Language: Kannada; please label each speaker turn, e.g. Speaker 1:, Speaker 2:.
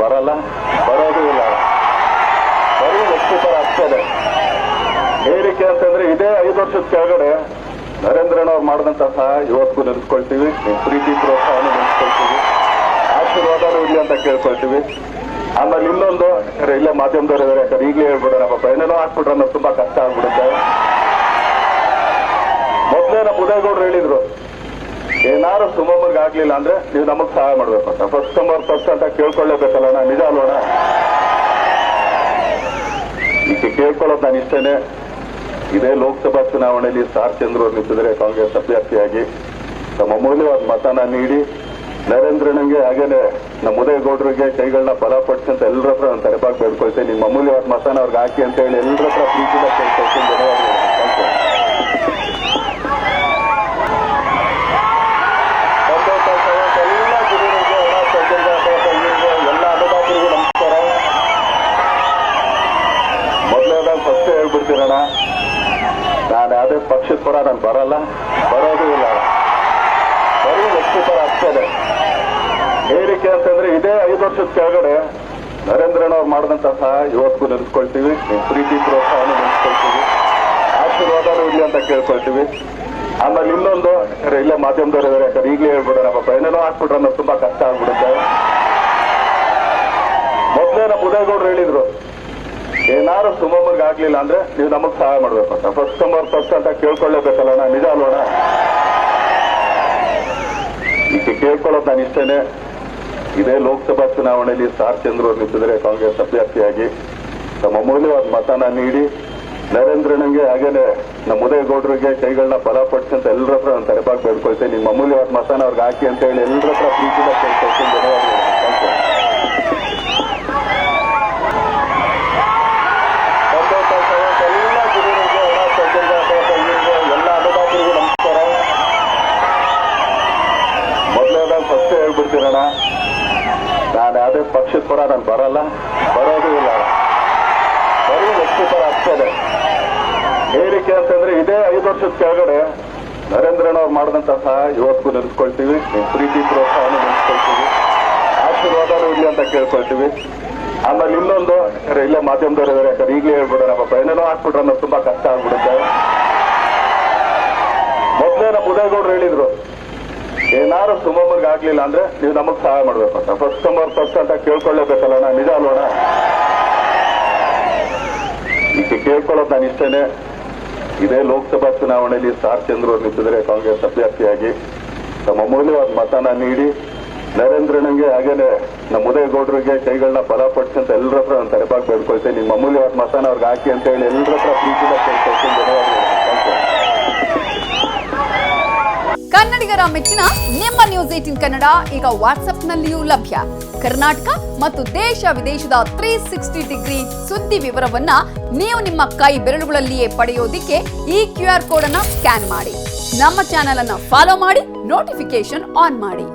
Speaker 1: ಬರಲ್ಲ, ಬರೋದು ಇಲ್ಲ. ಬರೀ ವ್ಯಕ್ತಿಪರ ಆಗ್ತದೆ. ಏರಿಕೆ ಅಂತಂದ್ರೆ ಇದೇ 5 ವರ್ಷದ ಕೆಳಗಡೆ ನರೇಂದ್ರನವ್ರು ಮಾಡಿದಂತ ಸಹ ಇವತ್ತಿಗೂ ನೆನೆಸ್ಕೊಳ್ತೀವಿ. ಪ್ರೀತಿ ಪ್ರೋತ್ಸಾಹನ ನೆನೆಸ್ಕೊಳ್ತೀವಿ. ಆಶೀರ್ವಾದನೂ ಇಲ್ಲಿ ಅಂತ ಕೇಳ್ಕೊಳ್ತೀವಿ. ಆಮೇಲೆ ಇನ್ನೊಂದು ಇಲ್ಲೇ ಮಾಧ್ಯಮದವ್ರು ಇದಾರೆ, ಯಾಕಂದ್ರೆ ಈಗಲೇ ಹೇಳ್ಬಿಡೋಣ, ಪಾಪ ಏನೇನೋ ಹಾಕ್ಬಿಟ್ರೆ ಅನ್ನೋದು ತುಂಬಾ ಕಷ್ಟ ಆಗ್ಬಿಡುತ್ತೆ. ಮೊದಲೇ ನಮ್ಮ ಉದಯಗೌಡರು ಹೇಳಿದ್ರು, ಏನಾರು ಸುಮಮ್ಮಗೆ ಆಗ್ಲಿಲ್ಲ ಅಂದ್ರೆ ನೀವು ನಮಗ್ ಸಹಾಯ ಮಾಡ್ಬೇಕು ಅಂತ. ಫಸ್ಟ್ ಕಮರ್ ಫಸ್ಟ್ ಅಂತ ಕೇಳ್ಕೊಳ್ಳೇಬೇಕಲ್ಲ. ನಿಜ ಅಲ್ವಣ? ಈಗ ಕೇಳ್ಕೊಳ್ಳೋದು ನಾನು ಇಷ್ಟೇನೆ. ಇದೇ ಲೋಕಸಭಾ ಚುನಾವಣೆಯಲ್ಲಿ ಸ್ಟಾರ್ ಚಂದ್ರು ನಿಂತಿದ್ರೆ ಕಾಂಗ್ರೆಸ್ ಅಭ್ಯರ್ಥಿಯಾಗಿ ತಮ್ಮ ಅಮೂಲ್ಯವಾದ ಮತನ ನೀಡಿ ನರೇಂದ್ರನಿಗೆ ಹಾಗೇನೆ ನಮ್ಮ ಉದಯಗೌಡರಿಗೆ ಕೈಗಳನ್ನ ಬಲಪಡಿಸಿ ಅಂತ ಎಲ್ಲರ ಹತ್ರ ನಾನು ತಲೆಬಾಗಿ ಬೇಡ್ಕೊಳ್ತೇನೆ. ನಿಮ್ಮ ಅಮೂಲ್ಯವಾದ ಮತನ ಅವ್ರಿಗೆ ಹಾಕಿ ಅಂತ ಹೇಳಿ ಎಲ್ಲರ ಹತ್ರ ಪ್ರೀತಿನ ಕೇಳ್ಕೊಳ್ತೀನಿ. ಧನ್ಯವಾದಗಳು. ಹೇಳ್ಬಿಡ್ತೀರಣ್ಣ, ನಾನು ಯಾವುದೇ ಪಕ್ಷದ ಪರ ನಾನು ಬರಲ್ಲ, ಬರೋದು ಇಲ್ಲ. ಬರೀ ವ್ಯಕ್ತಿಪರ ಆಗ್ತದೆ. ಏರಿಕೆ ಅಂತಂದ್ರೆ ಇದೇ 5 ವರ್ಷದ ಕೆಳಗಡೆ ನರೇಂದ್ರನವ್ರು ಮಾಡಿದಂತ ಸಹ ಇವತ್ತಿಗೂ ನೆನೆಸ್ಕೊಳ್ತೀವಿ. ಪ್ರೀತಿ ಪ್ರೋತ್ಸಾಹನ ನೆನೆಸ್ಕೊಳ್ತೀವಿ. ಆಶೀರ್ವಾದನೂ ಇಲ್ಲಿ ಅಂತ ಕೇಳ್ಕೊಳ್ತೀವಿ. ಆಮೇಲೆ ಇನ್ನೊಂದು ಇಲ್ಲೇ ಮಾಧ್ಯಮದವ್ರು ಇದಾರೆ, ಯಾಕಂದ್ರೆ ಈಗಲೇ ಹೇಳ್ಬಿಡೋಣ, ಪಾಪ ಏನೇನೋ ಹಾಕ್ಬಿಟ್ರೆ ಅನ್ನೋದು ತುಂಬಾ ಕಷ್ಟ ಆಗ್ಬಿಡುತ್ತೆ. ಮೊದಲೇ ನಮ್ಮ ಉದಯಗೌಡರು ಹೇಳಿದ್ರು, ಏನಾರು ಸುಮಮ್ಮಗೆ ಆಗ್ಲಿಲ್ಲ ಅಂದ್ರೆ ನೀವು ನಮಗ್ ಸಹಾಯ ಮಾಡ್ಬೇಕು ಅಂತ. ಫಸ್ಟ್ ಕಮರ್ ಫಸ್ಟ್ ಅಂತ ಕೇಳ್ಕೊಳ್ಳೇಬೇಕಲ್ಲ. ನಿಜ ಅಲ್ವಣ? ಈಗ ಕೇಳ್ಕೊಳ್ಳೋದು ನಾನು ಇಷ್ಟೇನೆ. ಇದೇ ಲೋಕಸಭಾ ಚುನಾವಣೆಯಲ್ಲಿ ಸ್ಟಾರ್ ಚಂದ್ರು ನಿಂತಿದ್ರೆ ಕಾಂಗ್ರೆಸ್ ಅಭ್ಯರ್ಥಿಯಾಗಿ ತಮ್ಮ ಅಮೂಲ್ಯವಾದ ಮತನ ನೀಡಿ ನರೇಂದ್ರನಿಗೆ ಹಾಗೇನೆ ನಮ್ಮ ಉದಯಗೌಡರಿಗೆ ಕೈಗಳನ್ನ ಬಲಪಡಿಸಿ ಅಂತ ಎಲ್ಲರ ಹತ್ರ ನಾನು ತಲೆಬಾಗಿ ಬೇಡ್ಕೊಳ್ತೇನೆ. ನಿಮ್ಮ ಅಮೂಲ್ಯವಾದ ಮತನ ಅವ್ರಿಗೆ ಹಾಕಿ ಅಂತ ಹೇಳಿ ಎಲ್ಲರ ಹತ್ರ ಪ್ರೀತಿನ ಕೇಳ್ಕೊಳ್ತೀನಿ. ಧನ್ಯವಾದಗಳು. ಹೇಳ್ಬಿಡ್ತೀರಣ್ಣ, ನಾನು ಯಾವುದೇ ಪಕ್ಷದ ಪರ ನಾನು ಬರಲ್ಲ, ಬರೋದು ಇಲ್ಲ. ಬರೀ ವ್ಯಕ್ತಿಪರ ಆಗ್ತದೆ. ಏರಿಕೆ ಅಂತಂದ್ರೆ ಇದೇ 5 ವರ್ಷದ ಕೆಳಗಡೆ ನರೇಂದ್ರನವ್ರು ಮಾಡಿದಂತ ಸಹ ಇವತ್ತಿಗೂ ನೆನೆಸ್ಕೊಳ್ತೀವಿ. ಪ್ರೀತಿ ಪ್ರೋತ್ಸಾಹನ ನೆನೆಸ್ಕೊಳ್ತೀವಿ. ಆಶೀರ್ವಾದನೂ ಇಲ್ಲಿ ಅಂತ ಕೇಳ್ಕೊಳ್ತೀವಿ. ಆಮೇಲೆ ಇನ್ನೊಂದು ಇಲ್ಲೇ ಮಾಧ್ಯಮದವ್ರು ಇದಾರೆ, ಯಾಕಂದ್ರೆ ಈಗಲೇ ಹೇಳ್ಬಿಡೋಣ, ಪಾಪ ಏನೇನೋ ಹಾಕ್ಬಿಟ್ರೆ ಅನ್ನೋದು ತುಂಬಾ ಕಷ್ಟ ಆಗ್ಬಿಡುತ್ತೆ. ಮೊದಲೇ ನಮ್ಮ ಉದಯಗೌಡರು ಹೇಳಿದ್ರು, ಏನಾರು ಸುಮಮ್ಮಗೆ ಆಗ್ಲಿಲ್ಲ ಅಂದ್ರೆ ನೀವು ನಮಗ್ ಸಹಾಯ ಮಾಡ್ಬೇಕು ಅಂತ. ಫಸ್ಟ್ ಕಮರ್ ಫಸ್ಟ್ ಅಂತ ಕೇಳ್ಕೊಳ್ಳೇಬೇಕಲ್ಲ. ನಿಜ ಅಲ್ವಣ? ಈಗ ಕೇಳ್ಕೊಳ್ಳೋದು ನಾನು ಇಷ್ಟೇನೆ. ಇದೇ ಲೋಕಸಭಾ ಚುನಾವಣೆಯಲ್ಲಿ ಸ್ಟಾರ್ ಚಂದ್ರು ನಿಂತಿದ್ರೆ ಕಾಂಗ್ರೆಸ್ ಅಭ್ಯರ್ಥಿಯಾಗಿ ತಮ್ಮ ಅಮೂಲ್ಯವಾದ ಮತನ ನೀಡಿ ನರೇಂದ್ರನಿಗೆ ಹಾಗೇನೆ ನಮ್ಮ ಉದಯಗೌಡರಿಗೆ ಕೈಗಳನ್ನ ಬಲಪಡಿಸಿ ಅಂತ ಎಲ್ಲರ ಹತ್ರ ನಾನು ತಲೆಬಾಗಿ ಬೇಡ್ಕೊಳ್ತೇನೆ. ನಿಮ್ಮ ಅಮೂಲ್ಯವಾದ ಮತನ ಅವ್ರಿಗೆ ಹಾಕಿ ಅಂತ ಹೇಳಿ ಎಲ್ಲರ ಹತ್ರ ಪ್ರೀತಿನ ಕೇಳ್ಕೊಳ್ತೀನಿ. ಧನ್ಯವಾದಗಳು.
Speaker 2: ಕನ್ನಡಿಗರ ಮೆಚ್ಚಿನ ನಿಮ್ಮ ನ್ಯೂಸ್ 18 ಕನ್ನಡ ಈಗ ವಾಟ್ಸ್ಆಪ್ನಲ್ಲಿಯೂ ಲಭ್ಯ. ಕರ್ನಾಟಕ ಮತ್ತು ದೇಶ ವಿದೇಶದ 360 ಡಿಗ್ರಿ ಸುದ್ದಿ ವಿವರವನ್ನ ನೀವು ನಿಮ್ಮ ಕೈ ಬೆರಳುಗಳಲ್ಲಿಯೇ ಪಡೆಯೋದಿಕ್ಕೆ ಈ QR ಕೋಡ್ ಅನ್ನ ಸ್ಕ್ಯಾನ್ ಮಾಡಿ. ನಮ್ಮ ಚಾನೆಲ್ ಅನ್ನ ಫಾಲೋ ಮಾಡಿ, ನೋಟಿಫಿಕೇಶನ್ ಆನ್ ಮಾಡಿ.